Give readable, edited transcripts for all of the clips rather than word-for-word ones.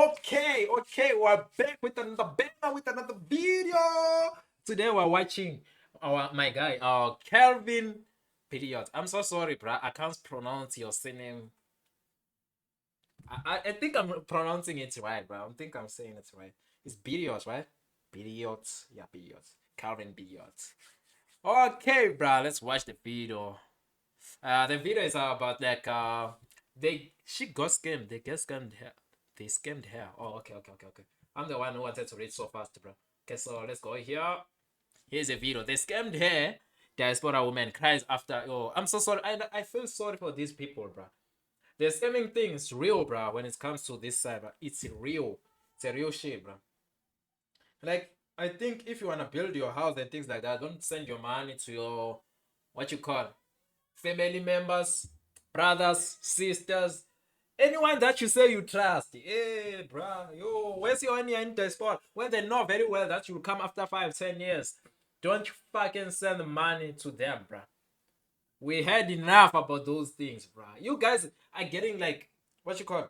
Okay, we're back with another banger, with another video. Today we're watching my guy, Calvin Period. I'm so sorry, bro. I can't pronounce your surname. I think I'm pronouncing it right, bro. I think I'm saying it right. It's Period, right? Period. Yeah, Period. Calvin Period. Okay, bro. Let's watch the video. The video is about like she got scammed. They get scammed her. They scammed her. Oh, okay. I'm the one who wanted to read so fast, bro. Okay, so let's go here. Here's a video. They scammed her. Diaspora woman cries after. Oh, I'm so sorry. I feel sorry for these people, bro. The scamming thing is real, bro. When it comes to this side, bro, it's real. It's a real shit, bro. Like, I think if you wanna build your house and things like that, don't send your money to your what you call family members, brothers, sisters, anyone that you say you trust. Hey, bruh, yo, where's your money in the spot? When they know very well that you will come after 5-10 years, don't fucking send money to them, bruh. We had enough about those things, bruh. You guys are getting like, what you call,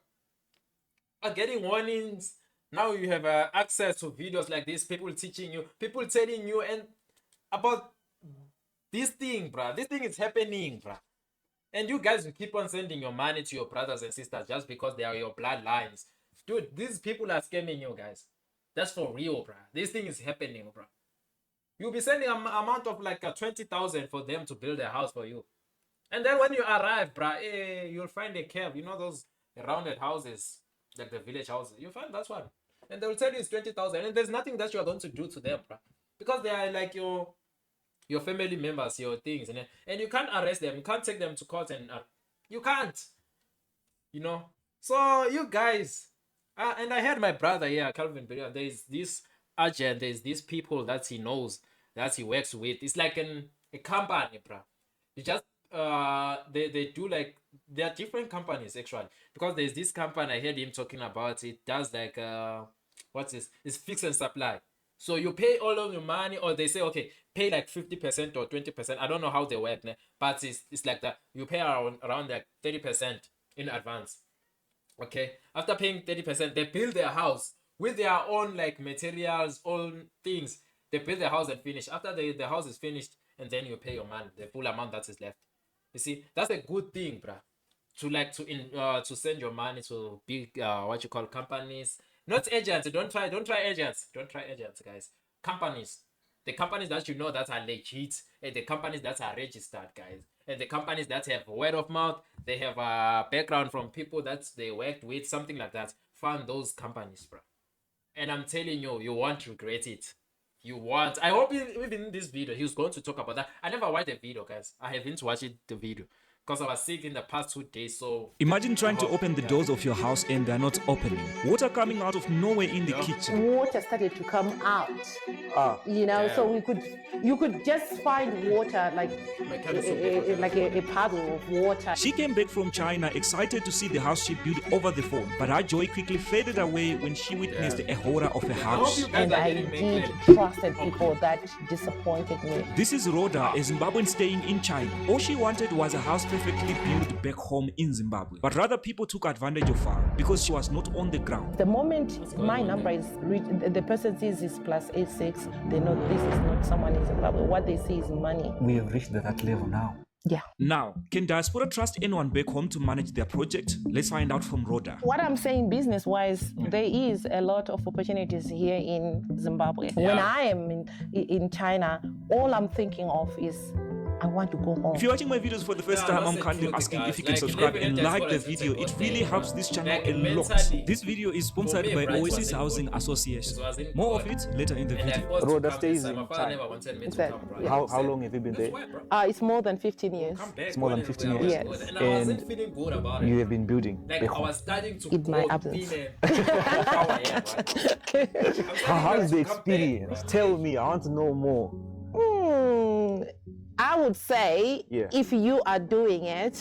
are getting warnings. Now you have access to videos like this, people teaching you, people telling you and about this thing, bruh. This thing is happening, bruh. And you guys will keep on sending your money to your brothers and sisters just because they are your bloodlines. Dude, these people are scamming you guys. That's for real, bruh. This thing is happening, bruh. You'll be sending an amount of like 20,000 for them to build a house for you. And then when you arrive, bruh, you'll find a cave. You know those rounded houses, like the village houses. You'll find that's one. And they'll tell you it's 20,000. And there's nothing that you are going to do to them, bruh. Because they are like your family members, your things, and you can't arrest them, you can't take them to court, and you can't, you know. So you guys, and I heard my brother here, Calvin, there's this agent, there's these people that he knows, that he works with. It's like a company, bro. You just they do like, there are different companies actually, because there's this company I heard him talking about. It does like what's this? It's fix and supply. So you pay all of your money, or they say, okay, pay like 50% or 20%. I don't know how they work, but it's like that. You pay around like 30% in advance. Okay. After paying 30%, they build their house with their own like materials, own things. They build their house and finish. After the house is finished, and then you pay your money, the full amount that is left. You see, that's a good thing, bruh. To send your money to big what you call companies, not agents. Don't try agents. Don't try agents, guys. Companies, the companies that you know that are legit, and the companies that are registered, guys, and the companies that have word of mouth. They have a background from people that they worked with, something like that. Find those companies, bro. And I'm telling you, you won't regret it. You want. I hope even in this video he was going to talk about that. I never watched the video, guys. I haven't watched the video because I was sick in the past 2 days. So imagine trying to open the doors of your house and they're not opening. Water coming out of nowhere in the kitchen. Water started to come out. You know, yeah. so you could just find water like a puddle of water. She came back from China excited to see the house she built over the phone, but her joy quickly faded away when she witnessed a horror of a house. And I did trusted people that disappointed me. This is Rhoda, a Zimbabwean staying in China. All she wanted was a house perfectly built back home in Zimbabwe. But rather people took advantage of her because she was not on the ground. The moment my number is reached, the person sees is +86, they know this is not someone in Zimbabwe. What they see is money. We have reached that level now. Yeah. Now, can Diaspora trust anyone back home to manage their project? Let's find out from Rhoda. What I'm saying business-wise, there is a lot of opportunities here in Zimbabwe. Yeah. When I am in China, all I'm thinking of is I want to go home. If you're watching my videos for the first time, I'm kindly asking if you can subscribe and like the video. It really helps this channel a lot. This video is sponsored by Oasis Housing Association. More of it later in the video. Rhoda stays in China. Exactly. How long have you been there? It's more than 15 years. It's more than 15 years. Yes. And you have been building back home. In my absence. How is the experience? Tell me, I want to know more. I would say, if you are doing it,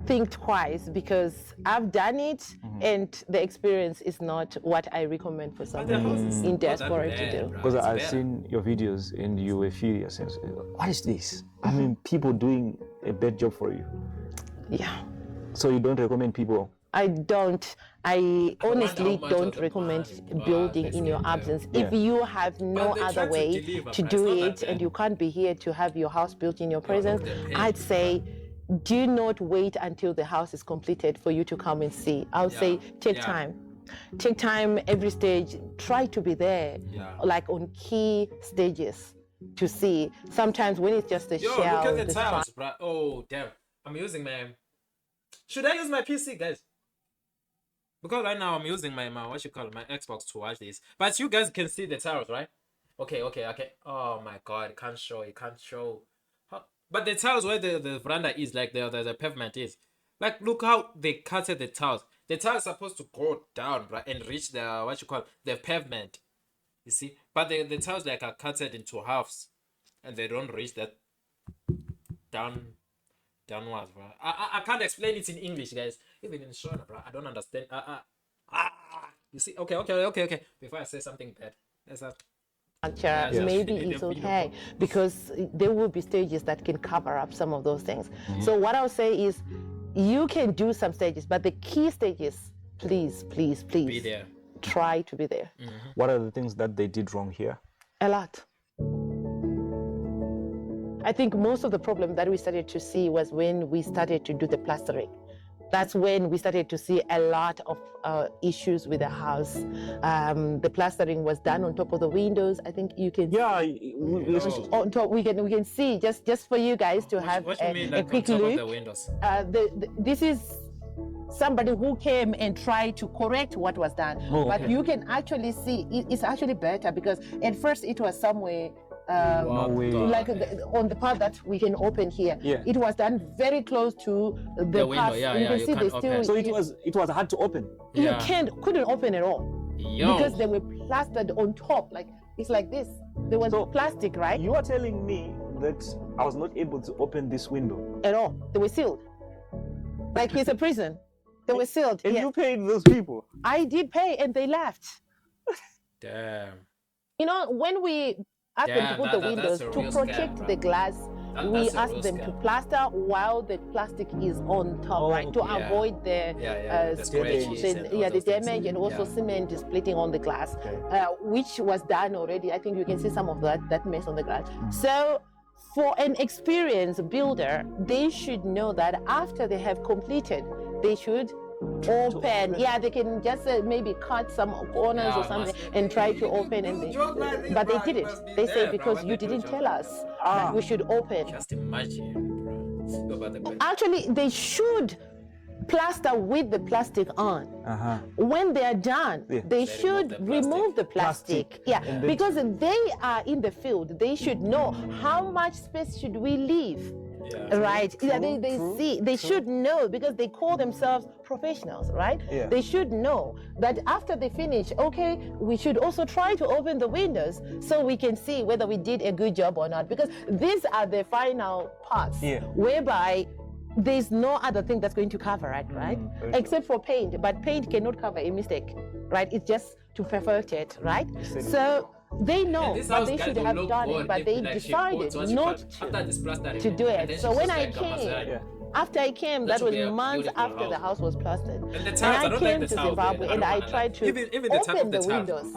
think twice, because I've done it and the experience is not what I recommend for someone in diaspora to do. Because I've seen your videos and you were furious. What is this? I mean, people doing a bad job for you. Yeah. So you don't recommend people I don't. I honestly much don't of the recommend money, building this in your game, absence. Yeah. If you have no they try other to way deliver, to bruh. do It's not it that and bad. you can't be here to have your house built in your presence, they're paying I'd you, say do not wait until the house is completed for you to come and see. I'll say take time. Take time every stage. Try to be there, like on key stages to see. Sometimes when it's just a Yo, shell, look at the the tiles, bro. Oh, damn. I'm using my... Should I use my PC, guys? Because right now I'm using my what you call it, my Xbox to watch this. But you guys can see the tiles, right? Okay. Oh my god, it can't show. But the tiles where the veranda is, like the pavement is. Like, look how they cutted the tiles. The tiles are supposed to go down, right, and reach the what you call the pavement. You see? But the tiles like are cutted into halves. And they don't reach that downwards, bro. I can't explain it in English, guys. Even in Shona, bro, I don't understand. You see? Okay. Before I say something bad, that's that. Maybe it's okay because there will be stages that can cover up some of those things. So what I'll say is you can do some stages, but the key stages, please Be there. try to be there. What are the things that they did wrong here? A lot. I think most of the problem that we started to see was when we started to do the plastering. That's when we started to see a lot of issues with the house. The plastering was done on top of the windows. I think you can. Yeah, on top we can see just for you guys to have a quick look. The windows? This is somebody who came and tried to correct what was done. But you can actually see it's actually better because at first it was somewhere. No way. Like on the part that we can open here, it was done very close to the window. parts. Yeah, you can you see can't they open. still. So it was hard to open. You couldn't open at all because they were plastered on top. Like it's like this. There was plastic, right? You are telling me that I was not able to open this window at all. They were sealed. Like it's a prison. They were sealed. And you paid those people? I did pay, and they left. Damn. You know, when we happened to put the windows to protect the glass, we asked them to plaster while the plastic is on top, right? To avoid the damage and also cement is splitting on the glass, which was done already. I think you can see some of that mess on the glass. So for an experienced builder, they should know that after they have completed, they should open. They can just maybe cut some corners or something and try to open, but they didn't. They say because you didn't tell us that we should open. Just imagine, bro. Actually, they should plaster with the plastic on. When they are done, they should remove the plastic. Because they are in the field, they should know how much space should we leave. Right? They should know because they call themselves professionals, right? They should know that after they finish, we should also try to open the windows so we can see whether we did a good job or not, because these are the final parts whereby there's no other thing that's going to cover it, right? Except for paint, but paint cannot cover a mistake, right? It's just to perfect it, right? So they know what they should have done it, but they decided not to do it. So when I came, after I came, that was months after the house was plastered. And I came to Zimbabwe and I tried to open the windows.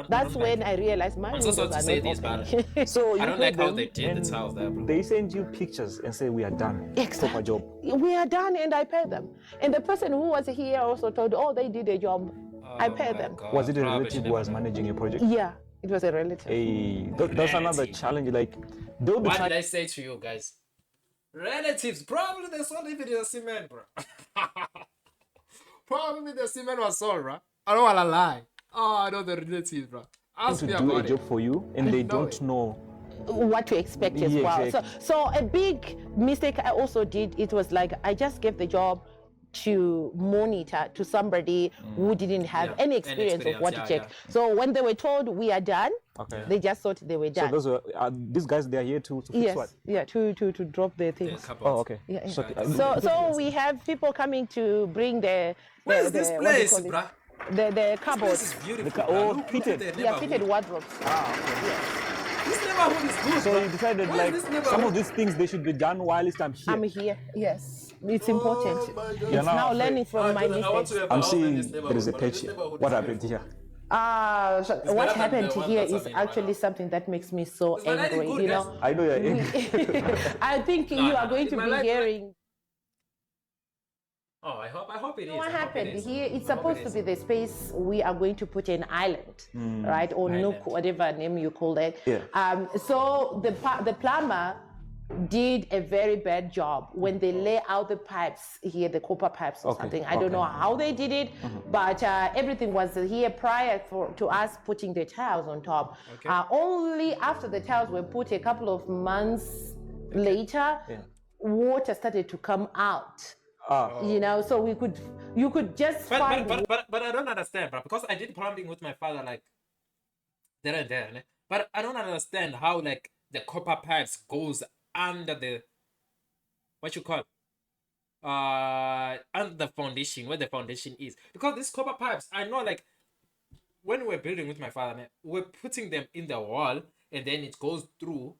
That's when I realized my windows are not open. So I don't like how they did the tiles there, bro. They send you pictures and say we are done. Proper job. We are done, and I paid them. And the person who was here also told, they did a job. I paid them. Was it a relative who was managing your project? Yeah, it was a relative. Hey, that's another challenge. Like, what did I say to you guys? Relatives, probably they sold even the cement, bro. Probably the cement was sold, bro. I don't wanna lie. I know the relatives, bro. Ask me about do a job for you, and they don't know what to expect as well. Exactly. So a big mistake I also did. It was like I just gave the job to monitor to somebody who didn't have any experience of what to check. So when they were told we are done, they just thought they were done. So those were these guys. They are here to fix what? To drop their things. Okay. So we have people coming to bring the where's this place, bruh? The cupboards. This is beautiful. Fitted. Fitted wardrobes. This neighborhood is good. So you decided some of these things they should be done while I'm here. I'm here. Yes. It's important. It's now learning from my mistakes. I'm seeing there is a patch here. What happened here? What happened here is actually something that makes me so angry. You know, I know you're angry. I think you are going to be hearing. Oh, I hope it is. What happened here? It's supposed to be the space we are going to put an island, right, or nook, whatever name you call it. Yeah. So the plumber did a very bad job when they lay out the pipes here, the copper pipes or something. I don't know how they did it, but everything was here prior to us putting the tiles on top. Only after the tiles were put a couple of months later, water started to come out. You know, so you could just find. But I don't understand, bro, because I did plumbing with my father like there and there, but I don't understand how like the copper pipes goes under the what you call under the foundation, where the foundation is, because these copper pipes, I know, like when we're building with my father, we're putting them in the wall and then it goes through,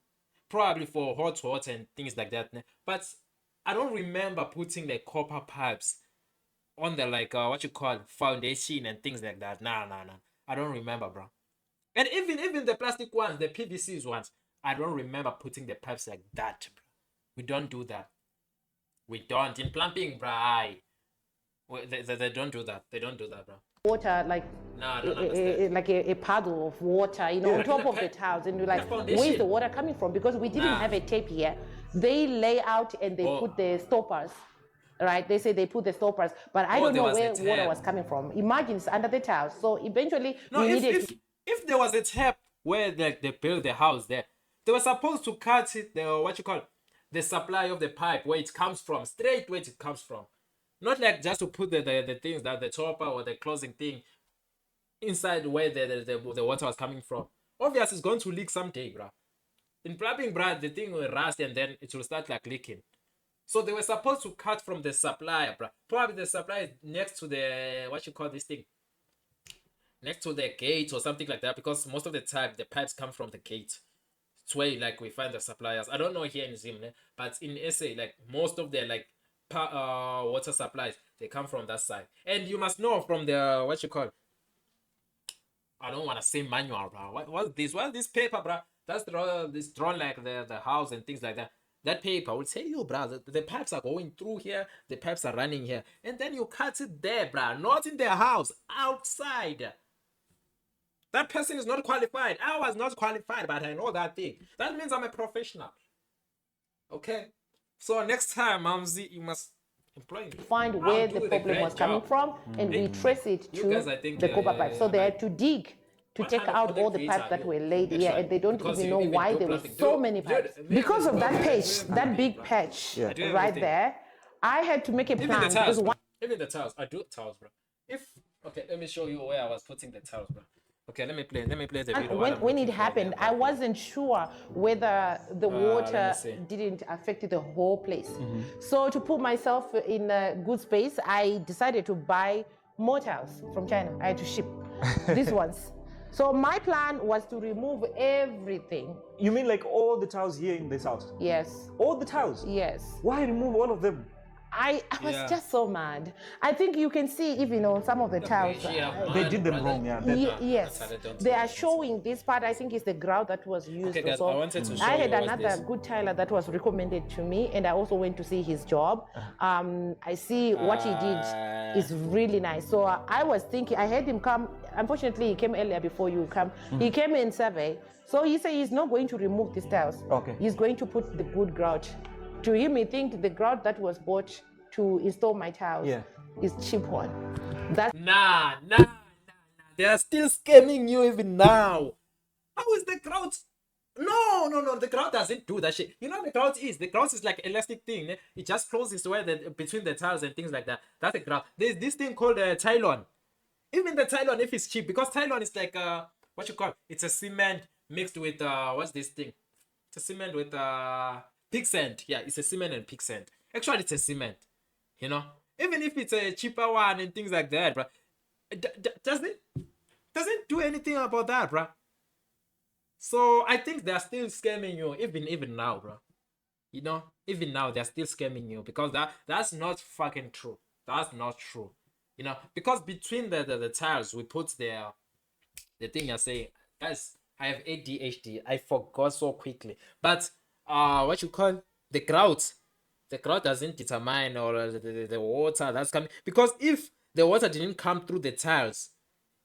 probably for hot water and things like that, but I don't remember putting the copper pipes on the like what you call foundation and things like that. Nah. I don't remember, bro. And even the plastic ones, the PVCs ones, I don't remember putting the pipes like that, bro. We don't do that. We don't. In plumbing, bro, they don't do that. They don't do that, bro. Water, like like a puddle of water, you know, on top of the tiles, and you're like, where's the water coming from? Because we didn't have a tape here. They lay out and they put the stoppers, right? They say they put the stoppers, but I don't know where water was coming from. Imagine it's under the tiles. So eventually, if there was a tap where they built the house there, they were supposed to cut it, the supply of the pipe, where it comes from, straight where it comes from. Not like just to put the things, that the topper or the closing thing inside where the water was coming from. Obviously, it's going to leak someday, bro. In plumbing, bro, the thing will rust and then it will start like leaking. So they were supposed to cut from the supply, bro. Probably the supply is next to the, what you call this thing? Next to the gate or something like that, because most of the time the pipes come from the gate. It's where like we find the suppliers. I don't know here in Zim, but in SA, like most of the like water supplies, they come from that side. And you must know from the, what you call, I don't want to say manual, bro. What's this paper, bro? That's drawn like the house and things like that. That paper will tell you, bro, the pipes are going through here, the pipes are running here, and then you cut it there, bro, not in the house, outside. That person is not qualified. I was not qualified, but I know that thing. That means I'm a professional. Okay? So next time, Mamzi, you must employ me. Find where the problem was coming from, and we trace it to the copper pipe. So they had to dig to take out all the pipes that were laid here, and they don't even know why there were so many pipes. Because of that patch, that big patch right there, I had to make a plan. Even the tiles, I do tiles, bro. Okay, let me show you where I was putting the tiles, bro. Okay, let me play the video. When it happened, I wasn't sure whether the water didn't affect the whole place. So to put myself in a good space, I decided to buy more tiles from China. I had to ship these ones. So my plan was to remove everything. You mean like all the tiles here in this house? Yes. All the tiles? Yes. Why remove all of them? I was just so mad. I think you can see even on some of the tiles. They did them wrong, yes. They are showing this part, I think, is the grout that was used. Okay, guys, I had another good tiler that was recommended to me, and I also went to see his job. I see what he did is really nice. So I was thinking, I had him come. Unfortunately, he came earlier before you come. He came in survey. So he said he's not going to remove these tiles. Okay. He's going to put the good grout. To him, he think the grout that was bought to install my tiles is cheap one. Nah. They are still scamming you even now. How is the grout? No. The grout doesn't do that shit. You know what the grout is? The grout is like elastic thing. It just closes where between the tiles and things like that. That's a grout. There's this thing called Tylon. Even the Tylon, if it's cheap, because Tylon is like what you call? It's a cement mixed with what's this thing? It's a cement with pig sand. Yeah, it's a cement and pig sand. Actually, it's a cement. You know, even if it's a cheaper one and things like that, bro, doesn't do anything about that, bro. So I think they're still scamming you even now, bro. You know, even now they're still scamming you because that's not fucking true. That's not true. You know, because between the tiles we put the thing you're saying, guys, I have ADHD. I forgot so quickly. But what you call the grout? The grout doesn't determine or the water that's coming, because if the water didn't come through the tiles,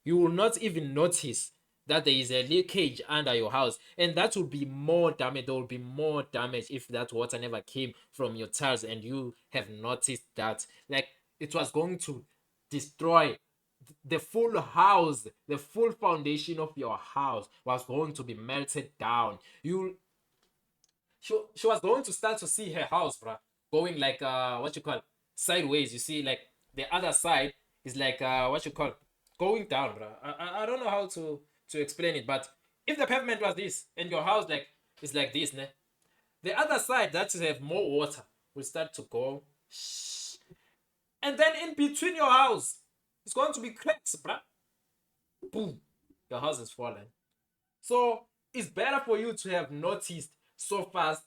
you will not even notice that there is a leakage under your house, and that will be more damage. There will be more damage if that water never came from your tiles and you have noticed that. Like, it was going to destroy the full house. The full foundation of your house was going to be melted down. She was going to start to see her house, bruh, going like what you call sideways. You see, like the other side is like what you call going down, bruh. I don't know how to explain it, but if the pavement was this and your house like is like this, ne, the other side that have more water will start to go, and then in between your house it's going to be cracks, bruh. Boom, your house is falling. So it's better for you to have noticed so fast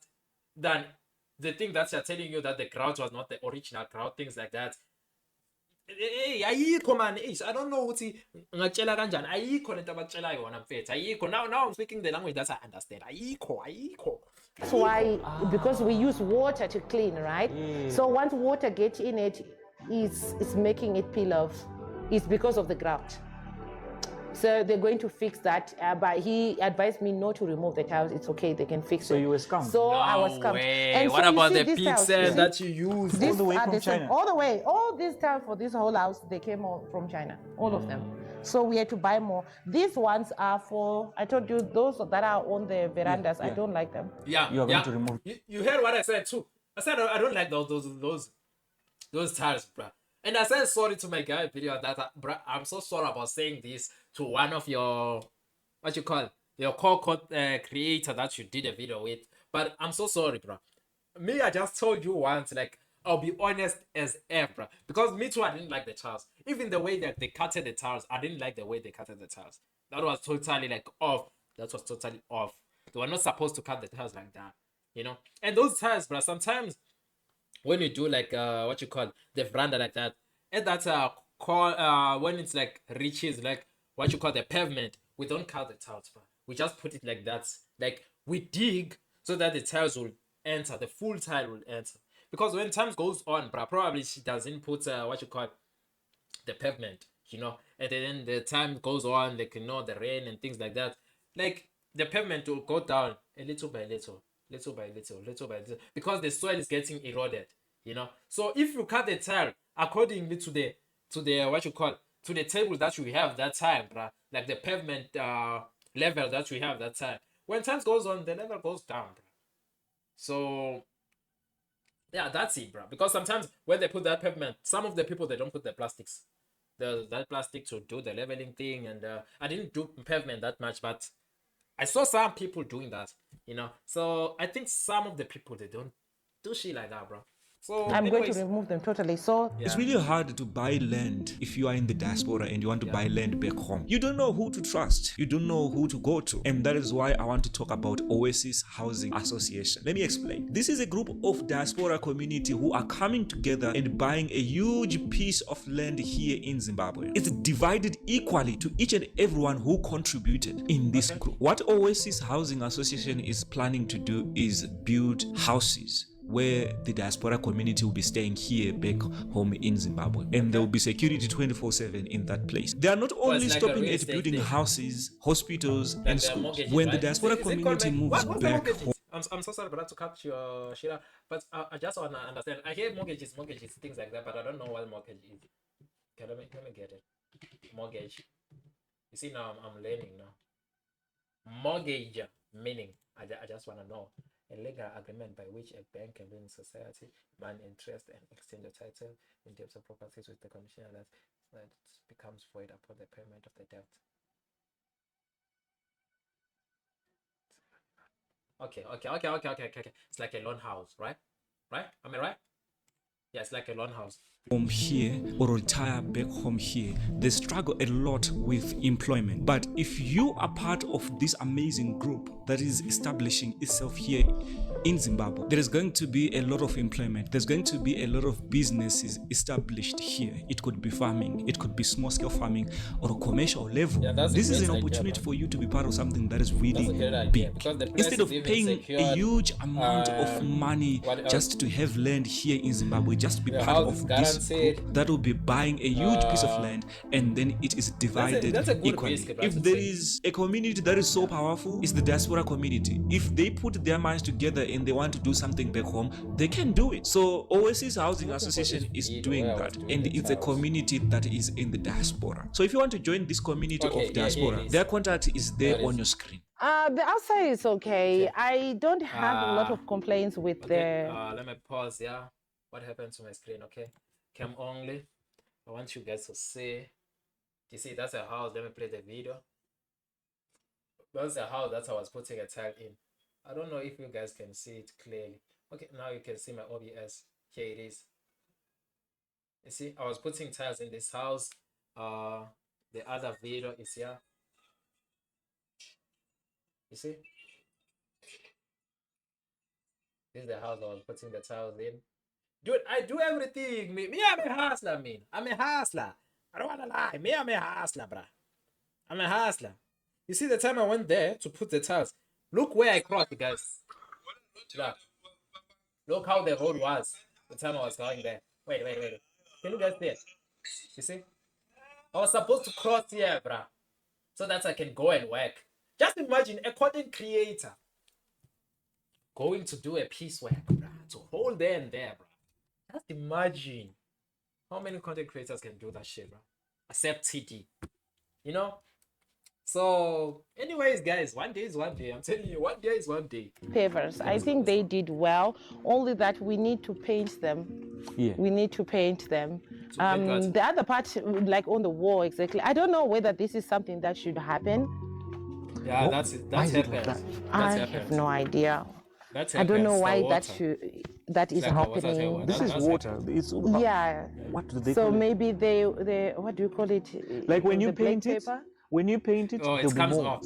than the thing that you're telling you that the crowd was not the original crowd, things like that. Hey, ayikho man. I don't know ukuthi ngatshela kanjani. Ayikho lento abatshela yona mfethu. Ayikho. Now I'm speaking the language that I understand. Ayikho. That's why, because we use water to clean, right? So once water gets in it, it's making it peel off. It's because of the grout. So they're going to fix that, but he advised me not to remove the tiles. It's okay, they can fix it. So you were scammed? So No I was scammed. way. And What so you about see the these pig tiles, sand you see, that you use? This All the way are from the same, China? all the way. All these tiles for this whole house, they came all from China, all of them. So we had to buy more. These ones are for, I told you, those that are on the verandas. I don't like them. Yeah, You are going to remove. You heard what I said too. I said I don't like those tiles, bruh. And I said sorry to my guy video that bruh, I'm so sorry about saying this to one of your what you call your core creator that you did a video with. But I'm so sorry, bruh. Me, I just told you once, like, I'll be honest as ever, because me too, I didn't like the tiles. Even the way that they cutted the tiles, I didn't like the way they cutted the tiles. That was totally like off. That was totally off. They were not supposed to cut the tiles like that, you know. And those tiles, bruh, sometimes when you do like what you call the veranda like that, and that's when it's like reaches like what you call the pavement, we don't cut the tiles, bro. We just put it like that. Like we dig so that the tiles will enter, the full tile will enter. Because when time goes on, bro, probably she doesn't put what you call the pavement, you know, and then the time goes on, like, you know, the rain and things like that, like the pavement will go down a little by little, little by little, little by little, because the soil is getting eroded, you know. So if you cut the tile accordingly to the what you call to the table that we have that time, bruh, like the pavement level that we have that time, when time goes on, the level goes down, bruh. So yeah, that's it, bro. Because sometimes when they put that pavement, some of the people they don't put the plastics, that plastic to do the leveling thing. And I didn't do pavement that much, but I saw some people doing that, you know. So I think some of the people they don't do shit like that, bro. So I'm going to anyways, remove them totally. So It's really hard to buy land if you are in the diaspora and you want to buy land back home. You don't know who to trust. You don't know who to go to. And that is why I want to talk about Oasis Housing Association. Let me explain. This is a group of diaspora community who are coming together and buying a huge piece of land here in Zimbabwe. It's divided equally to each and everyone who contributed in this group. What Oasis Housing Association is planning to do is build houses where the diaspora community will be staying here back home in Zimbabwe, and there will be security 24/7 in that place. They are not only like a stopping real at estate building thing. houses, hospitals, like and the schools. mortgages, When the right? diaspora Is it called community moves what's the back mortgages? home, I'm so sorry, but to cut your shit out. But I just wanna understand. I hear mortgages, things like that, but I don't know what mortgage is. Okay, let me get it. Mortgage. You see now I'm learning now. Mortgage meaning I just want to know a legal agreement by which a bank and building society man interest and exchange a title in terms of properties with the condition that becomes void upon the payment of the debt. Okay. It's like a loan house, right? Right? Am I right? Yeah, it's like a loan house. home here or retire back home here, they struggle a lot with employment. But if you are part of this amazing group that is establishing itself here in Zimbabwe, there is going to be a lot of employment. There's going to be a lot of businesses established here. It could be farming, it could be small scale farming or a commercial level. This is an opportunity for you to be part of something that is really big. Instead of paying a huge amount of money just to have land here in Zimbabwe, just to be part of this group that will be buying a huge piece of land and then it is divided equally. If there is a community that is so powerful, it's the diaspora community. If they put their minds together and they want to do something back home, they can do it. So Oasis Housing Association is doing that, and it's a community that is in the diaspora. So if you want to join this community of diaspora, their contact is there on your screen. The outside is okay. I don't have a lot of complaints with the. Let me pause. Yeah, what happened to my screen? Okay, cam only. I want you guys to see. You see, that's a house. Let me play the video. That's a house that I was putting a tag in. I don't know if you guys can see it clearly. Okay, now you can see my OBS. Here it is. You see, I was putting tiles in this house. The other video is here. You see? This is the house I was putting the tiles in. Dude, I do everything. Me, I'm a hustler, man. I'm a hustler. I don't wanna lie. Me, I'm a hustler, bruh. I'm a hustler. You see the time I went there to put the tiles. Look where I crossed, guys. Look how the road was the time I was going there. Wait. Can you guys see it? You see? I was supposed to cross here, bruh. So that I can go and work. Just imagine a content creator going to do a piecework, bruh. To hold there and there, bruh. Just imagine how many content creators can do that shit, bruh. Except TD. You know? So, anyways, guys, one day is one day. I'm telling you, one day is one day. Pavers. I think they did well. Only that we need to paint them. Yeah. We need to paint them. The other part, like on the wall, exactly. I don't know whether this is something that should happen. Yeah, that's happened. I have no idea. I don't know why that is happening. This is water. It's yeah. What do they so call it? maybe they what do you call it? Like when you the black paint it. paper? When you paint it, it comes off.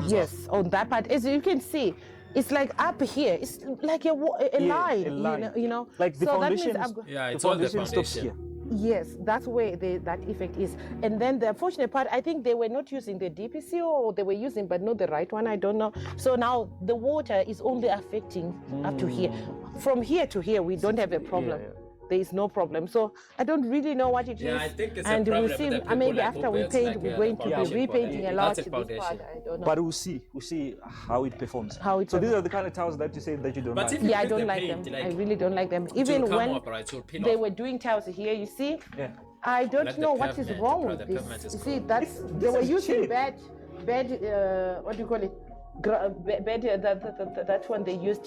Yes, on that part, as you can see, it's like up here. It's like a line. A line. You know. Like the so foundation. It's all the stops foundation. here. Yes, that's where that effect is. And then the unfortunate part, I think they were not using the DPC or they were using, but not the right one. I don't know. So now the water is only affecting up to here. From here to here, we don't have a problem. There is no problem. So I don't really know what it is. I think it's and a problem we'll see. with the maybe people after we like paint, we're going to be foundation repainting a lot. That's a foundation. I don't know. But we'll see how it performs. So these are the kind of tiles that you say that you don't like. Yeah, I don't like them. I really don't like them. Even when they were doing tiles here, you see, I don't know what is wrong with this. You see, they were using bad, what do you call it? That one they used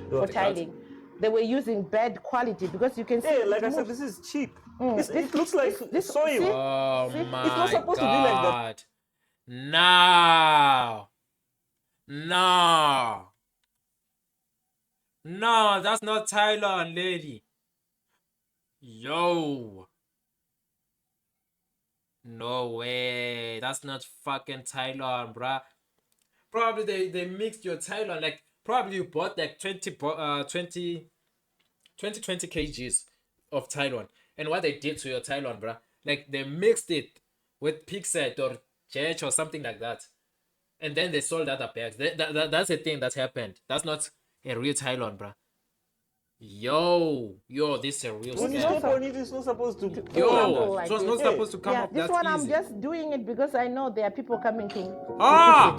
for tiling. They were using bad quality because you can see. Yeah, like I said, this is cheap. It looks like this soil. See? Oh See? my It's not supposed to be like that. No, that's not Thailand, lady. Yo. No way. That's not fucking Thailand, bruh. Probably they mixed your Thailand. Like, probably you bought like 20 kgs of Thailand. And what they did to your Thailand, bruh, like they mixed it with Pixet or Church or something like that. And then they sold other bags. That's a thing that happened. That's not a real Thailand, bruh. Yo, this is a real scam. It's not supposed to. Like so it's not supposed to come yeah, up this that one easy. I'm just doing it because I know there are people coming to fix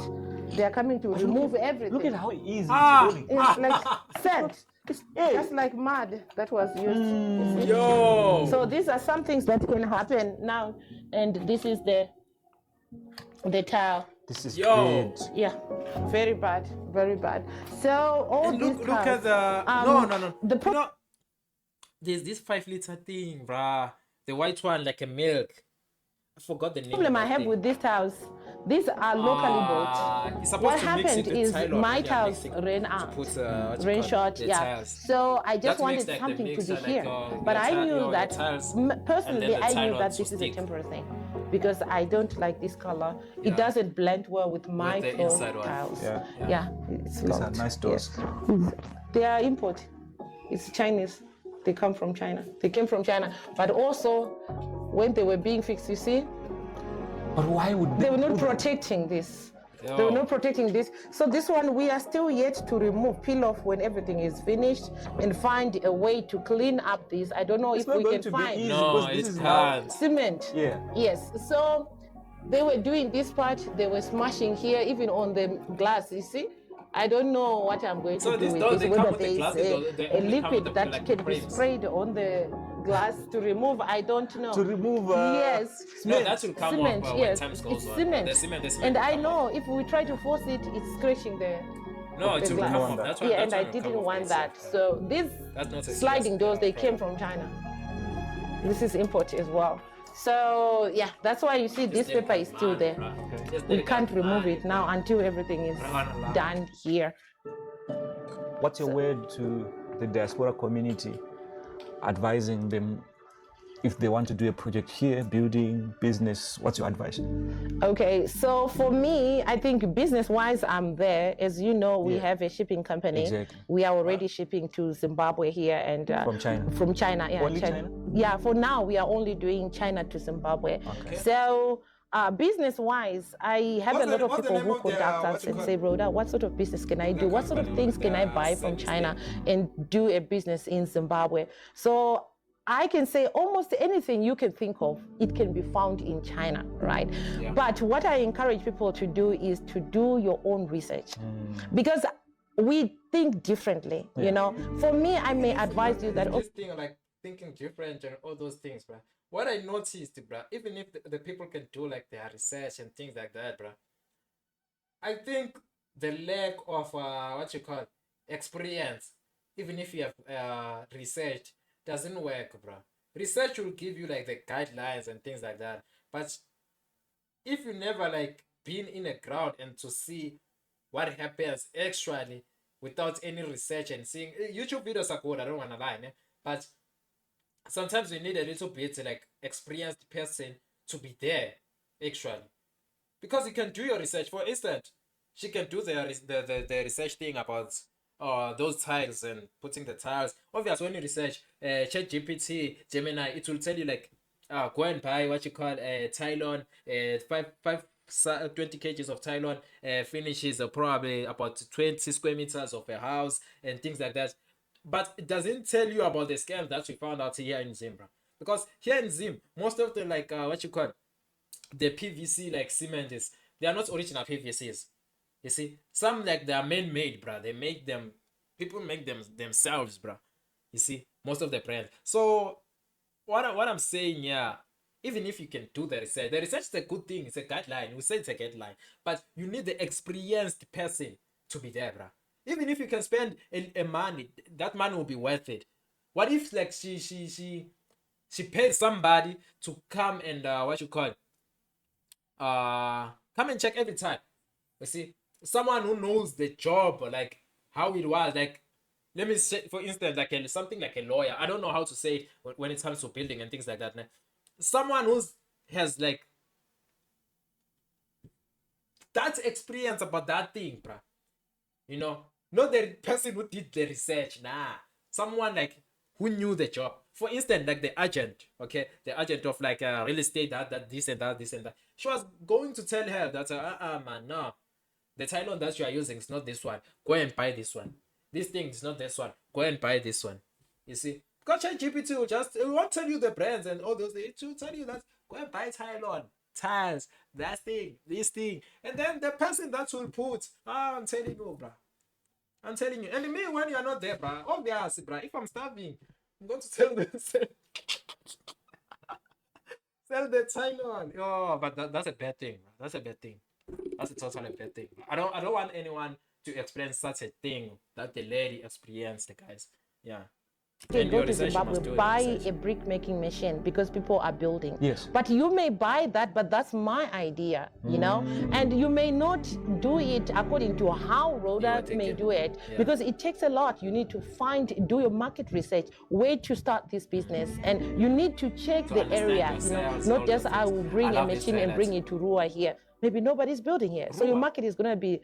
it. They are coming to remove everything. Look at how easy it's going. It's like sand. It's just like mud that was used. Yo. So these are some things that can happen now, and this is the tile. This is Yo. great. Yeah, very bad, very bad. So all And these look tiles, at the no. There's this 5-liter thing, bruh. The white one, like a milk. I forgot the name. problem I have with these tiles, These are locally bought. It's supposed What to mix happened it with is Tylor my when you're tiles mixing ran to out, put ran short, the yeah. tiles. So I just That makes wanted like the something to be mixer, like here. your But I knew your that, tiles, and then personally, the I knew Tylor that to this is a stick. temporary thing because I don't like this color. Yeah. It doesn't blend well with my the floor inside one. tiles. Yeah. It's These are locked. nice doors. Yes. They are import. It's Chinese. They come from China. They came from China. But also, when they were being fixed, you see, But why would they were not protecting this. Yo. They were not protecting this. So this one, we are still yet to remove, peel off when everything is finished and find a way to clean up this. I don't know It's if not we going can to be find. easy No, because this it is can't. Cement. Yeah. Yes. So they were doing this part. They were smashing here, even on the glass. You see. I don't know what I'm going to do with doors, this. they come Whether with the there glass, is they a only come with liquid the, that like, can be frames. sprayed on the glass to remove. I don't know. To remove yes. No, that will come Cement, off yes. when time goes It's on. cement. The cement And will I come know off. if we try to force it, it's scratching the. No, it the will glass. come off. That's why. Yeah, that's and I why it will come didn't off want by that. itself. So these That's not a sliding doors, they came problem. from China. This is import as well. So yeah, that's why you see this paper is still there. We can't remove it now until everything is done here. What's your word to the diaspora community, advising them if they want to do a project here, building, business? What's your advice? Okay, so for me, I think business-wise, I'm there. As you know, we have a shipping company. Exactly. We are already shipping to Zimbabwe here and From China. From China, yeah. Only China? Yeah, for now we are only doing China to Zimbabwe. Okay. So business-wise, I have a lot of people who contact us and say, Rhoda, what sort of business can I do? What sort of things can I buy from China and do a business in Zimbabwe? So I can say almost anything you can think of, it can be found in China, right? Yeah. But what I encourage people to do is to do your own research because we think differently, you know? For me, I may advise you that... This thing like thinking different and all those things, bro. What I noticed, bro, even if the people can do like their research and things like that, bro, I think the lack of, experience, even if you have researched, doesn't work, bro. Research will give you like the guidelines and things like that, but if you never like been in a ground and to see what happens actually without any research and seeing YouTube videos are good, I don't want to lie, but sometimes you need a little bit like experienced person to be there actually, because you can do your research. For instance, she can do the research thing about those tiles and putting the tiles. Obviously, when you research ChatGPT, Gemini, it will tell you like, go and buy what you call Tylon, 20 kgs of Tylon, finishes probably about 20 square meters of a house and things like that. But it doesn't tell you about the scams that we found out here in Zimbabwe. Because here in Zim, most of the like the PVC like cement is, they are not original PVCs. You see, some like they are man-made, bro. They make them, people make them themselves, bro. You see, most of the brands. So what I'm saying, yeah, even if you can do the research is a good thing. It's a guideline. We say it's a guideline, but you need the experienced person to be there, bro. Even if you can spend a money, that money will be worth it. What if like she paid somebody to come and come and check every time. You see, someone who knows the job, like how it was, like let me say, for instance, like something like a lawyer. I don't know how to say it when it comes to building and things like that. Someone who has like that experience about that thing, bruh. You know, not the person who did the research. Nah, someone like who knew the job. For instance, like the agent, okay, the agent of like real estate, that this and that, this and that. She was going to tell her that man, no, the Tylon that you are using is not this one. Go and buy this one. This thing is not this one. Go and buy this one. You see, because ChatGPT will it won't tell you the brands and all those things. It will tell you that go and buy Tylon, tiles, that thing, this thing, and then the person that will put. I'm telling you, bro. I'm telling you. And me, when you are not there, bro, obviously, bro, if I'm starving, I'm going to sell sell the Tylon. Oh, but that's a bad thing. Bro. That's a bad thing. That's a totally bad thing. I don't want anyone to experience such a thing that the lady experienced, guys. Yeah. They go your to research, you must do Zimbabwe, your buy research. a brick making machine because people are building. Yes. But you may buy that, but that's my idea, you know? And you may not do it according to how Rhoda may do it, because it takes a lot. You need to do your market research, where to start this business. And you need to check the area, you know, not just I will bring a machine and bring it to Rua here. Maybe nobody's building here. So your market is going to be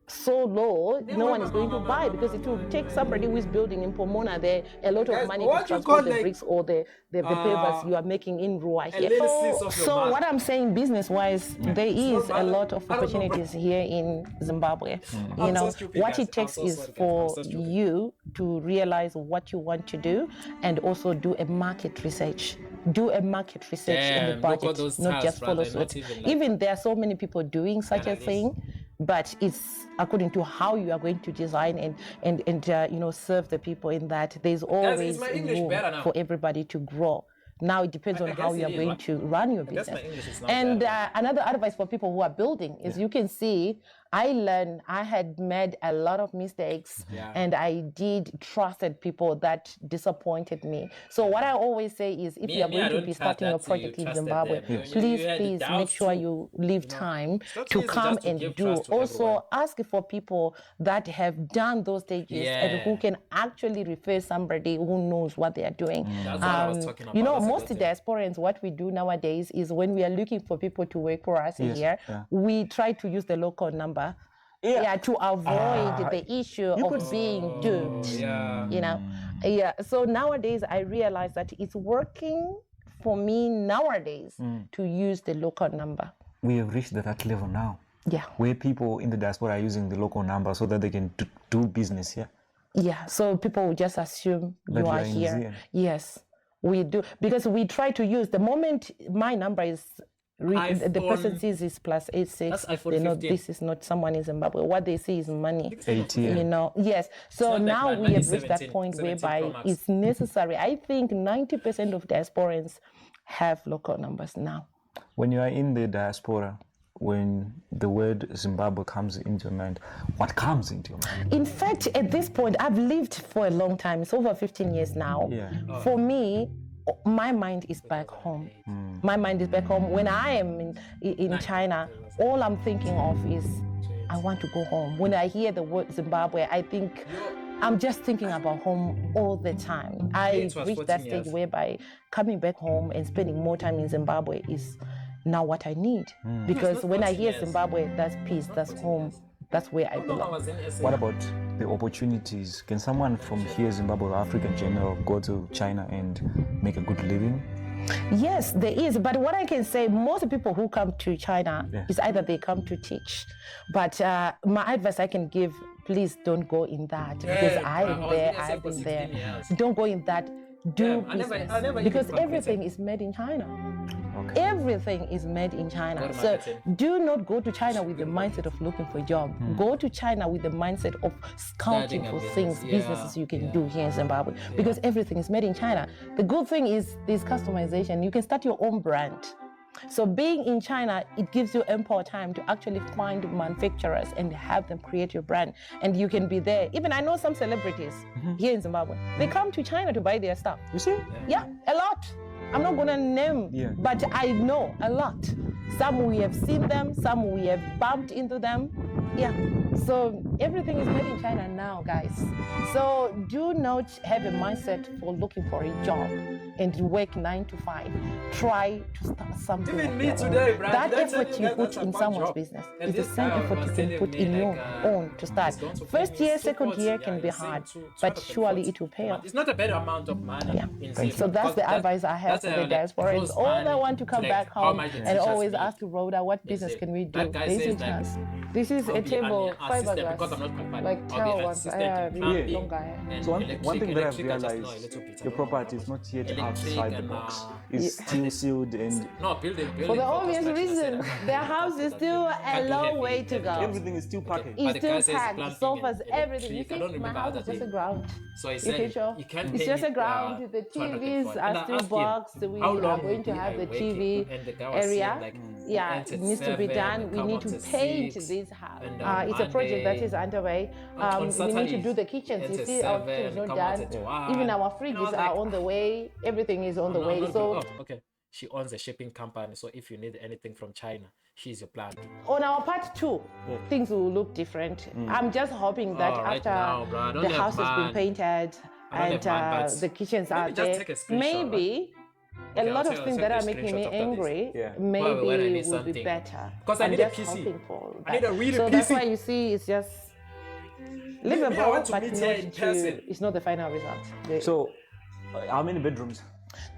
so low, no one is going to buy, because it will take somebody who is building in Pomona there a lot of money to transport the bricks or the pavers you are making in Rua here. So what I'm saying business-wise, there is a lot of opportunities here in Zimbabwe. You know, what it takes is for you to realize what you want to do and also do a market research. Do a market research in the budget, not just follow suit. Even there are so many people doing such a thing, but it's according to how you are going to design and you know, serve the people in that. There's always room for everybody to grow. Now it depends on how you are going to run your business. And another advice for people who are building is you can see, I had made a lot of mistakes and I did trusted people that disappointed me. So what I always say is, if you are going to be starting a project in Zimbabwe, please make sure you leave time to come and do. Also ask for people that have done those stages and who can actually refer somebody who knows what they are doing. That's what I was talking about. You know, most diasporans, what we do nowadays is when we are looking for people to work for us here, we try to use the local number. To avoid the issue of being duped. You know, so nowadays I realize that it's working for me nowadays to use the local number. We have reached that level now. Where people in the diaspora are using the local number so that they can do business here. So people will just assume you are here. Yes, we do, because we try to use, the moment my number is the person sees is +86. They know this is not someone in Zimbabwe. What they see is money. ATM. You know, yes. So now we have reached that point whereby it's necessary. I think 90% of diasporans have local numbers now. When you are in the diaspora, when the word Zimbabwe comes into your mind, what comes into your mind? In fact, at this point, I've lived for a long time. It's over 15 years now. For me, my mind is back home. My mind is back home. When I am in China, all I'm thinking of is, I want to go home. When I hear the word Zimbabwe, I think I'm just thinking about home all the time. I reached that stage whereby coming back home and spending more time in Zimbabwe is now what I need. Because when I hear Zimbabwe, that's peace, that's home, that's where I belong. What about the opportunities? Can someone from here, Zimbabwe or Africa in general, go to China and make a good living? Yes, there is. But what I can say, most people who come to China is either they come to teach. But my advice I can give, please don't go in that. Because I am there, I've been there. Don't go in that. Do business. Because everything is made in China. Everything is made in China. So do not go to China with the mindset of looking for a job. Go to China with the mindset of scouting for things, businesses you can do here in Zimbabwe. Because everything is made in China. The good thing is this customization. You can start your own brand. So being in China, it gives you ample time to actually find manufacturers and have them create your brand. And you can be there. Even I know some celebrities here in Zimbabwe. They come to China to buy their stuff. You see? Yeah, a lot. I'm not going to name, but I know a lot. Some we have seen them, some we have bumped into them. So everything is made in China now, guys. So do not have a mindset for looking for a job and work 9 to 5. Try to start something. Even me today, bro. That effort you put in someone's business is the same effort you can put in your own to start. First year, second year can be hard, but surely it will pay off. It's not a better amount of money. So that's the advice I have for the diaspora. All they want to come back home and always ask Rhoda, what business can we do? This is us. This is a table, fiberglass, like towel ones. I have really long guy. So one thing that I've realized, your property is not yet electric outside the and box. It's still sealed and no building. For the for obvious construction, I reason, said, their you house can't do is that still thing. a Can't do long heavy- way to heavy go. jobs. everything is still packaged. But It's the still guy says packed, plumbing sofas, and everything. You electric. I think don't my remember house other is just a thing. ground? So he You said picture? you can't It's pay just me a ground. The 240. TVs are And I still asked him, boxed. We how long are going to will have I the wait TV here? And the guy was area. saying like, Yeah, it needs to be done. We need to paint this house. And on It's a project that Monday- is underway. on We need to Saturdays, do the kitchens. You enter see, our 7, kitchen's not come out done. at 1. Even our And I was fridges like, are on the way. Everything is on the no, way. not So good. Oh, okay. She owns a shipping company, so if you need anything from China, she's your plant. on our part two, things will look different. I'm just hoping that right after now, bro, I don't the have house has been man. painted I don't and have man, but the kitchens let are me just there, take a screenshot, maybe a Okay, lot I'll of take- things I'll that take are a making me screenshot after this. angry Yeah. maybe when I need will be something. better. 'Cause I I'm need a just PC. hoping for I need that. a really so that's PC. why you see it's just me, livable, I want to but meet not her in person. it's not the final result. So, how many bedrooms?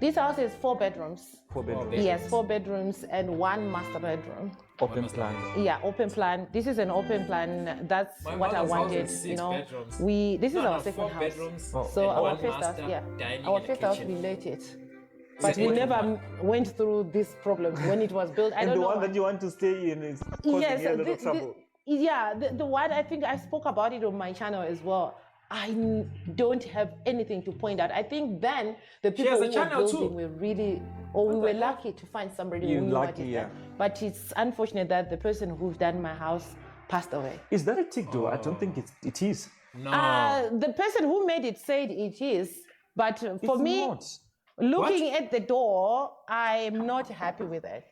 This house is 4 bedrooms. 4 bedrooms. bedrooms. Yes, 4 bedrooms and 1 master bedroom. Open plan. Yeah, open plan. This is an open plan. That's My what I mother's house wanted. is 6 You know, bedrooms. this is No, our no, second 4 house. bedrooms So and our 1 first house, master, yeah, dining our and a first house kitchen. we let it, but we Second never one. went through this problem when it was built. I And don't the know one why. that you want to stay in is causing Yes, you a lot of trouble. the one I think I spoke about it on my channel as well. Don't have anything to point out. I think then the people has a who were channel too. building were really, or we were lucky to find somebody You're who knew what lucky, is yeah. that. But it's unfortunate that the person who's done my house passed away. Is that a tick though? I don't think it is. No. The person who made it said it is, but for It's me, not. looking at the door, I'm not happy with it.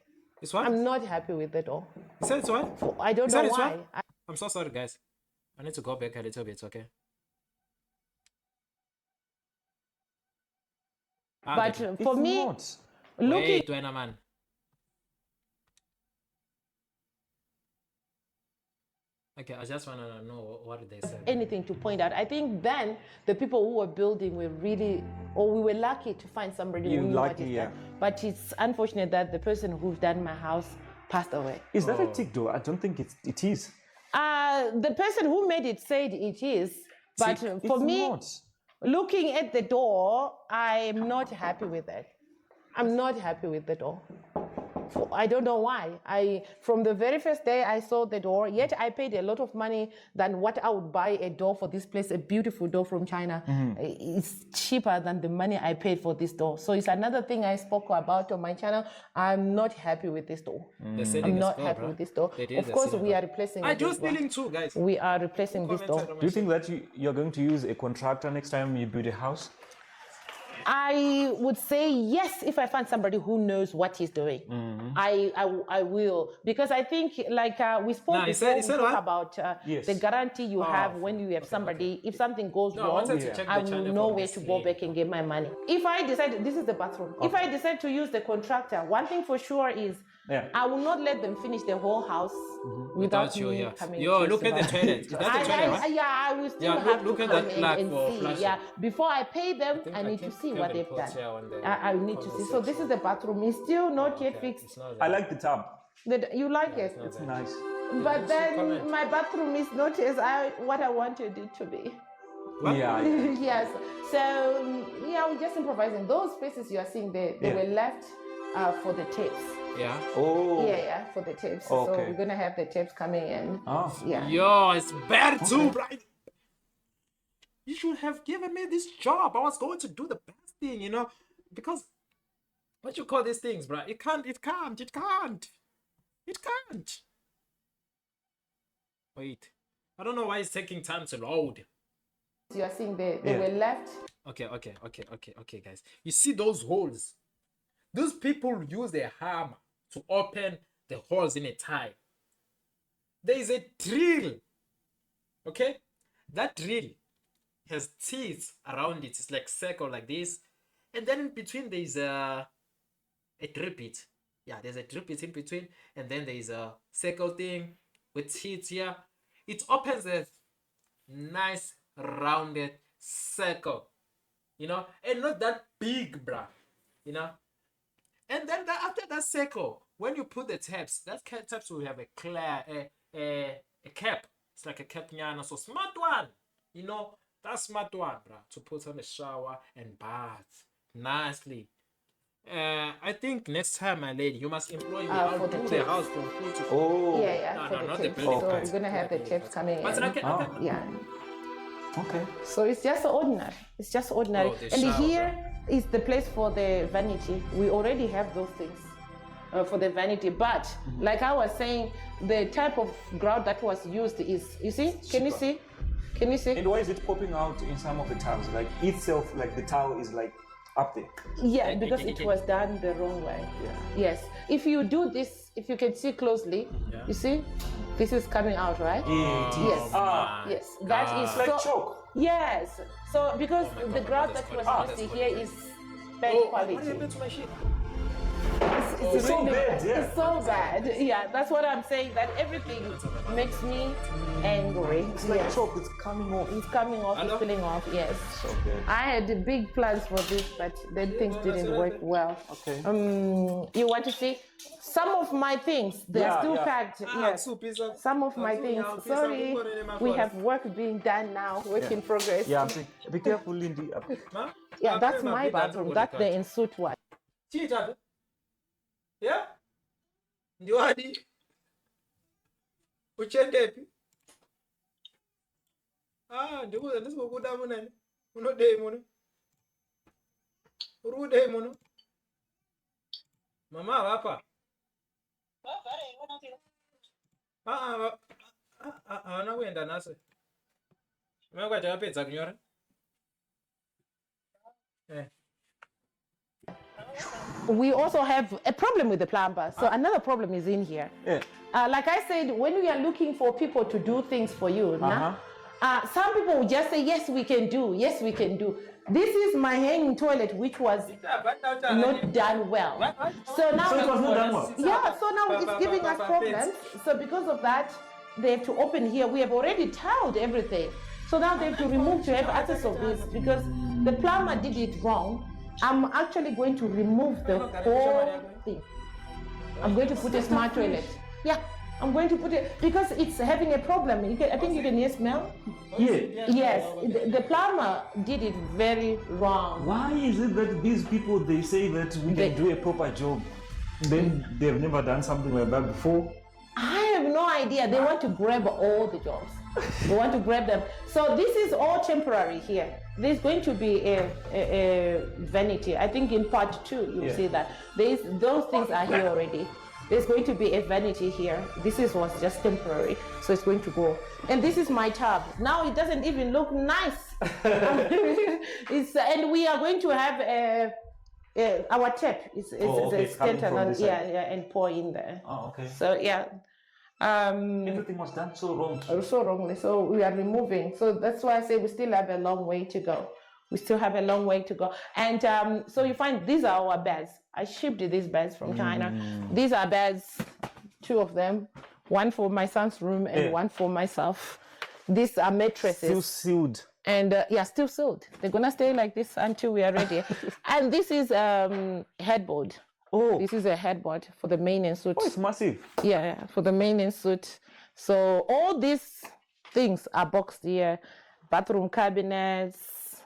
It's what? I'm not happy with the door. You said it's what? I don't You said know it's why. what? I'm so sorry, guys. I need to go back a little bit, okay? But okay. for It's me, not. looking Wait, Dwayne, man. Okay, I just want to know what they said. anything to point out. I think then the people who were building were really, or we were lucky to find somebody You're who knew what lucky, is yeah. that. But it's unfortunate that the person who's done my house passed away. Is that a tick though? I don't think it is. The person who made it said it is, but for It's me, not. looking at the door, I'm not happy with it. I'm not happy with the door. I don't know why. From the very first day I saw the door, yet I paid a lot of money than what I would buy a door for this place, a beautiful door from China. It's cheaper than the money I paid for this door. So it's another thing I spoke about on my channel. I'm not happy with this door. I'm not happy with this door. Of course, we are replacing I it do as well. stealing too, guys. We are replacing this door. Do you think that you're going to use a contractor next time you build a house? I would say yes if I find somebody who knows what he's doing. I will, because I think like we spoke he before, said we spoke what? about Yes. the guarantee you have when you have somebody. If something goes No, I wrong, wanted to check I the will channel know from where this to go link. back and get my money. If I decide, this is the bathroom. If I decide to use the contractor, one thing for sure is Yeah. I will not let them finish the whole house without you, me yeah. coming. Yo, to look at the supervise. toilet. Is that the toilet, right? Yeah, I will still Yeah, have look to at come that in plug and for see. flushing. Yeah, before I pay them, I need to think see Kevin what they've put done. here on the I need to see. So this is the bathroom. It's still not yet fixed. It's not I there. like the tub. You like it, It's nice. but then comment. my bathroom is not as what I wanted it to be. What? Yeah. Yes. So yeah, we're just improvising. Those spaces you are seeing there, they were left for the tapes. Yeah. Oh. Yeah, for the tapes. So Okay. we're gonna have the tapes coming in. Oh. Yeah. Yo, it's bad too, right? You should have given me this job. I was going to do the best thing, you know, because what you call these things, bro? It can't. Wait, I don't know why it's taking time to load. You are seeing they Yeah. were left. Okay, guys. You see those holes? Those people use a hammer to open the holes in a tile. There is a drill. Okay? That drill has teeth around it. It's like circle like this. And then in between there is a drip bit. Yeah, there's a drip bit in between. And then there is a circle thing with teeth here. It opens a nice rounded circle. You know? And not that big, bruh. You know? And then after that circle, when you put the taps, that taps will have a clear a cap. It's like a cap nyana. So smart one. You know, that smart one, bruh, to put on the shower and bath. nicely. I think next time, my lady, you must employ me. For I'll the do the tape. house from full to Oh. Yeah, No, for no, the not the tapes. building So parts. we're gonna have the tapes coming But in. I can, Yeah. Okay. So it's just ordinary. It's just ordinary. Oh, the And shower, here is the place for the vanity. We already have those things for the vanity. But like I was saying, the type of grout that was used is, you see? Can you see? Can you see? And why is it popping out in some of the tiles? Like itself, like the tile is like up there. Yeah, because it was done the wrong way. Yeah. Yes. If you do this, if you can see closely, you see? This is coming out, right? Yes. Yes. That is It's like so. chalk. Yes. So because the grout that was used here is bad quality. What happened to my shit? It's so really bad. bad, yeah. It's so bad. Yeah, that's what I'm saying. That everything makes me angry. It's like Yes. chalk. It's coming off. It's coming off. It's peeling off. Yes. Okay. I had big plans for this, but then things didn't work well. Okay. You want to see some of my things? They are Yeah, still yeah. packed. Yes. Some of my things. Sorry, we have work being done now. Work in progress. Yeah, I'm saying, be careful, Lindy. Yeah, that's my bathroom. That's the in-suit one. Chita. Yeah? Ndiwadi. Uchendepi? Ndikuza ndisikukuda munene. Unodei muno. Urudei muno. Mama hapa. Hawana kuenda naso. Mama takapedza kunyora. We also have a problem with the plumber. So another problem is in here. Yeah. Like I said, when we are looking for people to do things for you, some people will just say, yes, we can do. Yes, we can do. This is my hanging toilet, which was not done well. So now, So it was not done well? Yeah, so now it's giving us problems. So because of that, they have to open here. We have already tiled everything. So now they have to remove to have access of this because the plumber did it wrong. I'm actually going to remove the whole thing. I'm going to put a smart toilet. Yeah, I'm going to put it because it's having a problem. I think you can hear smell. Yeah. Yes, the plumber did it very wrong. Why is it that these people, they say that we can do a proper job, then they've never done something like that before? I have no idea. They want to grab all the jobs. They want to grab them. So this is all temporary here. There's going to be a vanity. I think in part 2 you'll see that. Those things are here already. There's going to be a vanity here. This was just temporary, so it's going to go. And this is my tub. Now it doesn't even look nice. And we are going to have our tap is and pour in there. Oh, okay. So yeah. Everything was done so wrong. So wrongly. So we are removing. So that's why I say we still have a long way to go. We still have a long way to go. And so you find these are our beds. I shipped these beds from China. These are beds, 2 of them, one for my son's room and one for myself. These are mattresses. Still sealed. And still sealed. They're gonna stay like this until we are ready. And this is headboard. Oh, This is a headboard for the main and suit. oh, it's massive. Yeah, for the main and suit. So all these things are boxed here. Bathroom cabinets,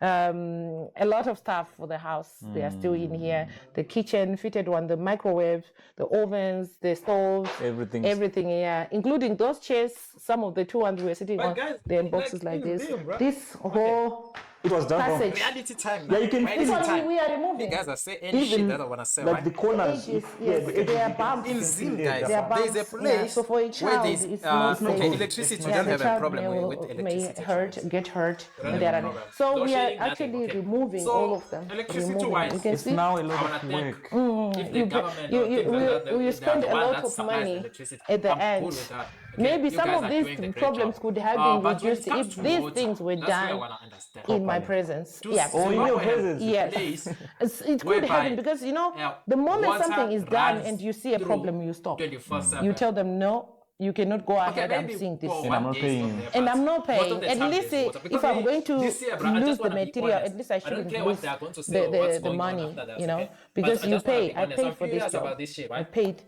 a lot of stuff for the house. They are still in here. The kitchen fitted one, the microwave, the ovens, the stove, everything, yeah, including those chairs. Some of the 2 ones we were sitting on, they're in boxes like this. This whole It was done wrong. passage. Reality time. Yeah, you can reality This one time. we are removing. You guys are saying any shit that I want to say, Like right? the corners. Edges, yes, they are bumps. In Zim, Yeah, guys, They are there is a bumps, place so for a where child, there's it's not okay, safe. electricity. Yeah, You don't the have a child problem may, with electricity. get hurt. don't and they have a are- problem. So Don't we share are nothing, actually okay. removing So, all of them. electricity Removing. wise, You can It's see. now a I lot wanna of thank work. if the You, government you, or you, things like that, you they are spend the a one lot that of supplies money electricity. at the I'm end. cool with that. Okay, Maybe you some guys of are these doing the great problems job. could have But been when it reduced comes if to these water, things were that's where I done wanna understand. in my presence. To Yeah. Oh, in your somehow have presence. Yes. place It could whereby, happen because, you know, yeah, the moment water something is done runs and you see a through problem, you stop. 24/7. You tell them no. you cannot go ahead. I'm maybe seeing this. for And I'm one not day it's paying. there, And but I'm not most paying. of the At time least there's water. if Because I'm going to this year, bro, I lose just the wanna be material, honest. at least I I don't shouldn't care lose what they are going to say or what's the going on money, after that, you know, okay? because But I you just wanna pay. be I honest. paid I'm for this curious job. about this shit, I right? paid.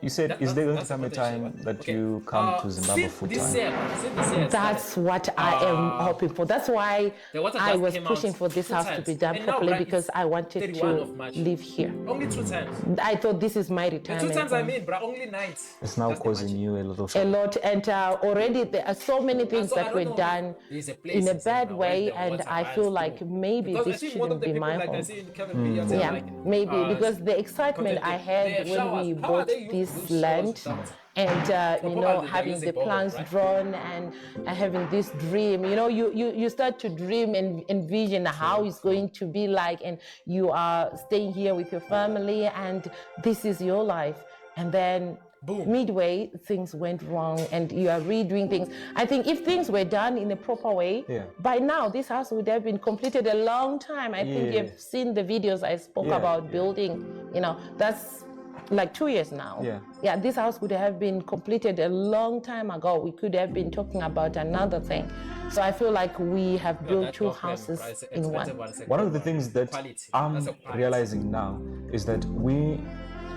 You said, is there going to come a that's important time shit, that okay? you come to Zimbabwe Since full this time? year, since this year That's started, what I am hoping for. That's why the water I just was came pushing out for this 2 house to times. be done And now, properly bruh, because it's I wanted 31 to of March. live here. Only 2 times. I thought this is my The 2 retirement times I home. mean, bro, only nights. It's now Just causing imagine. you a lot of A trouble. lot, and already there are so many things So I that don't were know done if there's a place in a in bad Zimbabwe where way, the and water I runs feel like through. maybe Because I this think most of shouldn't the be people, my like I home. see in Kevin videos, and Yeah, like maybe because the excitement I they had have when showers. we How are bought they this use showers land, without? and So you know, probably they're having using the boreholes, plans right? drawn and having this dream, you know, you start to dream and envision how it's going to be like, and you are staying here with your family, and this is your life, and then Boom. midway things went wrong and you are redoing things. I think if things were done in a proper way, by now this house would have been completed a long time. I think you've seen the videos I spoke about building, you know, that's like 2 years now. Yeah, this house would have been completed a long time ago. We could have been talking about another thing. So I feel like we have built two houses in one. One of the things that I'm realizing now is that we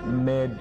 made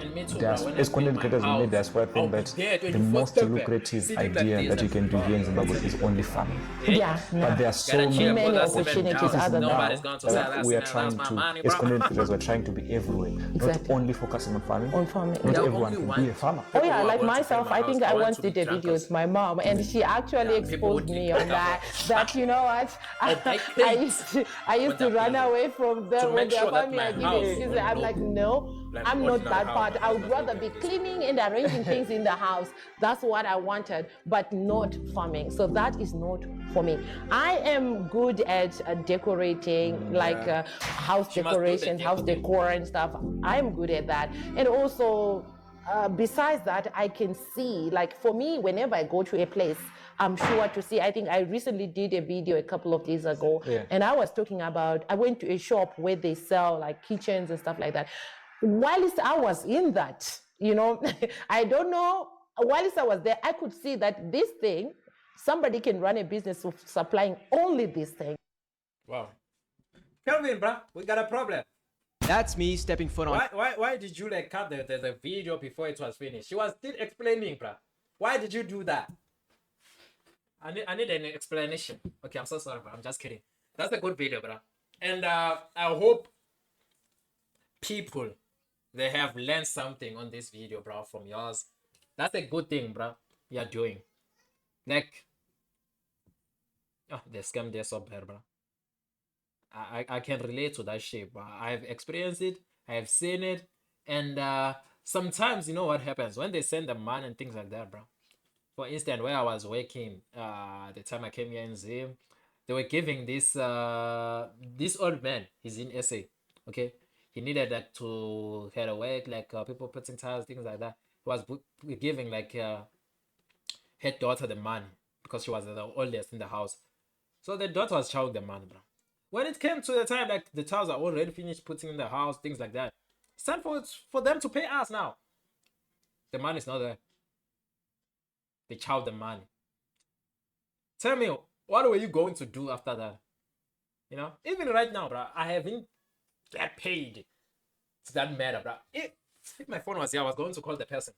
as content creators, we made diaspora think that the most lucrative idea that you can do here in Zimbabwe is only farming. Yeah, But there are so many opportunities other than that we are trying to, as content creators, we're trying to be everywhere, not only focusing on farming. Not everyone can be a farmer. Oh yeah, like myself, I think I once did a video with my mom, and she actually exposed me on that. That, you know what, I used to run away from them when they're farming. I give excuses. I'm like, no, I'm not that part. I would rather be cleaning and arranging things in the house. That's what I wanted, but not farming. So that is not for me. I am good at decorating, like house decoration, house decor and stuff. I'm good at that. And also, besides that, I can see, like for me, whenever I go to a place, I'm sure to see. I think I recently did a video a couple of days ago, and I was talking about, I went to a shop where they sell like kitchens and stuff like that. Whilst I was in that, you know, I don't know, whilst I was there, I could see that this thing, somebody can run a business of supplying only this thing. Wow. Kelvin, bro, we got a problem. That's me stepping foot on. Why did you like cut the video before it was finished? She was still explaining, bro. Why did you do that? I need an explanation. Okay, I'm so sorry, bro. I'm just kidding. That's a good video, bro. And I hope people, they have learned something on this video, bro, from yours. That's a good thing, bro, you're doing. Like, oh, the scam there so bad, bro. I can relate to that shit, bro. I've experienced it, I've seen it, and sometimes, you know what happens when they send the money and things like that, bro. For instance, where I was working, the time I came here in Zim, they were giving this this old man, he's in SA, okay? He needed like to head a work, like people putting tiles, things like that. He was giving like her daughter the money because she was the oldest in the house. So the daughter was showing the money, bro. When it came to the time, like the tiles are already finished putting in the house, things like that. It's time for them to pay us now. The money's not there. They chow the money. Tell me, what were you going to do after that? You know, even right now, bro, I haven't get paid. It's that matter, bro. If my phone was here, I was going to call the person,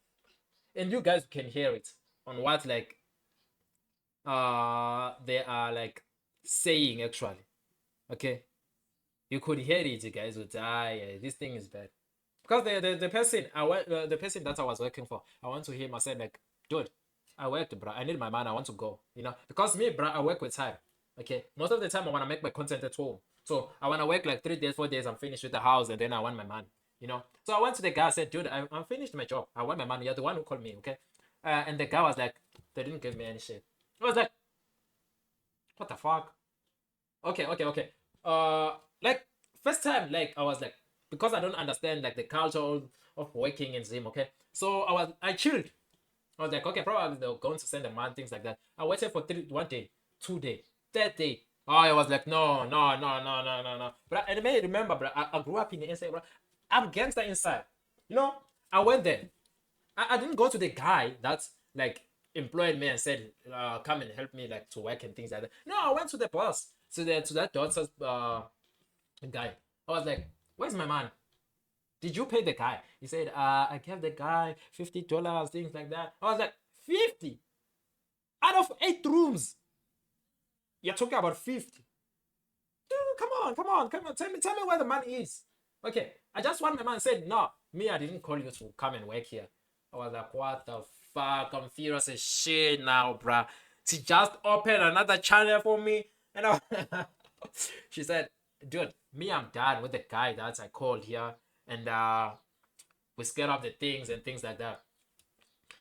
and you guys can hear it on what like they are like saying actually. Okay, you could hear it, you guys would die. This thing is bad because the person the person that I was working for, I want to hear him. I said like, dude, I worked, bro. I need my money. I want to go. You know, because me, bro, I work with time. Okay, most of the time I want to make my content at home. So I want to work like 3 days, 4 days. I'm finished with the house, and then I want my money. You know. So I went to the guy. I said, dude, I'm finished my job. I want my money. You're the one who called me. Okay. And the guy was like, they didn't give me any shit. I was like, what the fuck? Okay. Like first time, like I was like, because I don't understand like the culture of working in Zim. Okay. So I chilled. I was like, okay, probably they're going to send a money, things like that. I waited for 1 day, 2 days, 3rd day. Oh, I was like, no. But I may remember, bro, I grew up in the inside, bro. I'm gangster inside. You know, I went there. I didn't go to the guy that like employed me and said, come and help me like to work and things like that. No, I went to the boss, to that daughter's guy. I was like, where's my man? Did you pay the guy? He said, I gave the guy $50, things like that. I was like, 50 out of 8 rooms. You're talking about 50. Dude, come on. Tell me where the money is. Okay, I just want my man said, no, me, I didn't call you to come and work here. I was like, what the fuck? I'm furious as shit now, bruh. She just opened another channel for me. And she said, dude, me, I'm done with the guy that I called here. And we scale up the things and things like that.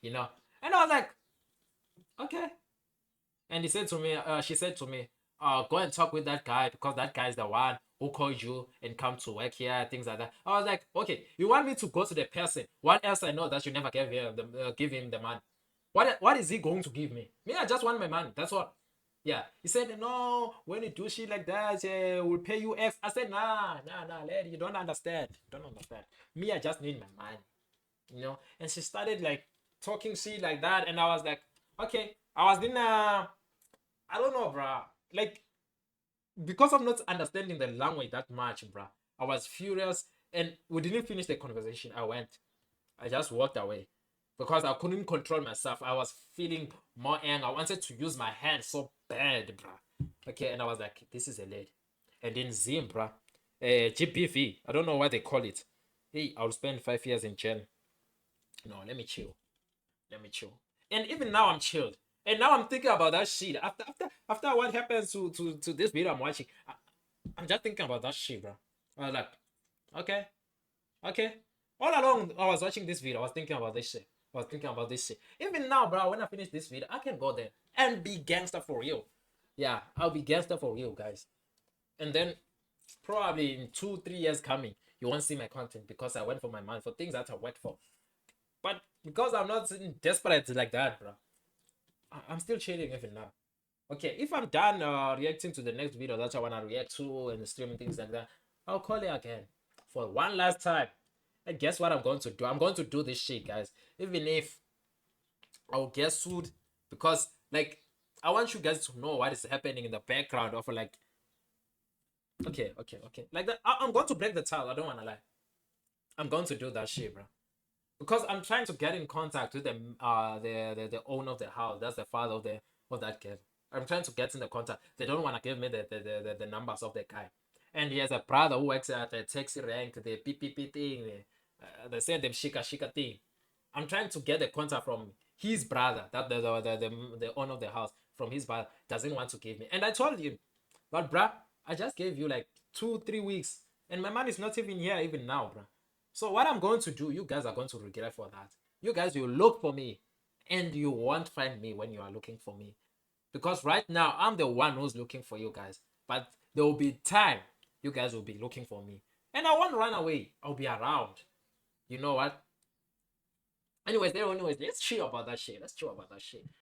You know? And I was like, okay. And she said to me, go and talk with that guy because that guy is the one who called you and come to work here, things like that. I was like, okay, you want me to go to the person? What else I know that you never give him the money? What is he going to give me? Me, I just want my money. That's what. Yeah. He said, no, when you do shit like that, we'll pay you X. I said, nah, lady, you don't understand. Me, I just need my money. You know? And she started like talking shit like that. And I was like, okay. I was in I don't know, bruh. Like, because I'm not understanding the language that much, bruh. I was furious and we didn't finish the conversation. I just walked away because I couldn't control myself. I was feeling more anger. I wanted to use my hand so bad, bruh. Okay, and I was like, this is a lady. And then Zim, bruh. GPV. I don't know what they call it. Hey, I'll spend 5 years in jail. No, let me chill. And even now I'm chilled. And now I'm thinking about that shit. After what happens to this video I'm watching, I'm just thinking about that shit, bro. I was like, okay. All along I was watching this video, I was thinking about this shit. Even now, bro, when I finish this video, I can go there and be gangster for real. Yeah, I'll be gangster for real, guys. And then probably in 2-3 years coming, you won't see my content because I went for my money for things that I worked for. But because I'm not desperate like that, bro, I'm still chilling even now. Okay, if I'm done reacting to the next video that I want to react to and streaming things like that, I'll call you again for one last time. And guess what I'm going to do? I'm going to do this shit, guys. Even if I'll get sued, because like I want you guys to know what is happening in the background of like. Okay. Like that, I'm going to break the tile. I don't want to lie. I'm going to do that shit, bro. Because I'm trying to get in contact with the owner of the house. That's the father of that kid. I'm trying to get in the contact. They don't want to give me the numbers of the guy. And he has a brother who works at the taxi rank, the PPP thing. They send them shika thing. I'm trying to get the contact from his brother, that the owner of the house, from his brother doesn't want to give me. And I told him, but bruh, I just gave you like 2-3 weeks, and my man is not even here even now, bruh. So what I'm going to do, you guys are going to regret for that. You guys will look for me and you won't find me when you are looking for me. Because right now, I'm the one who's looking for you guys. But there will be time you guys will be looking for me. And I won't run away. I'll be around. You know what? Anyways, let's chill about that shit.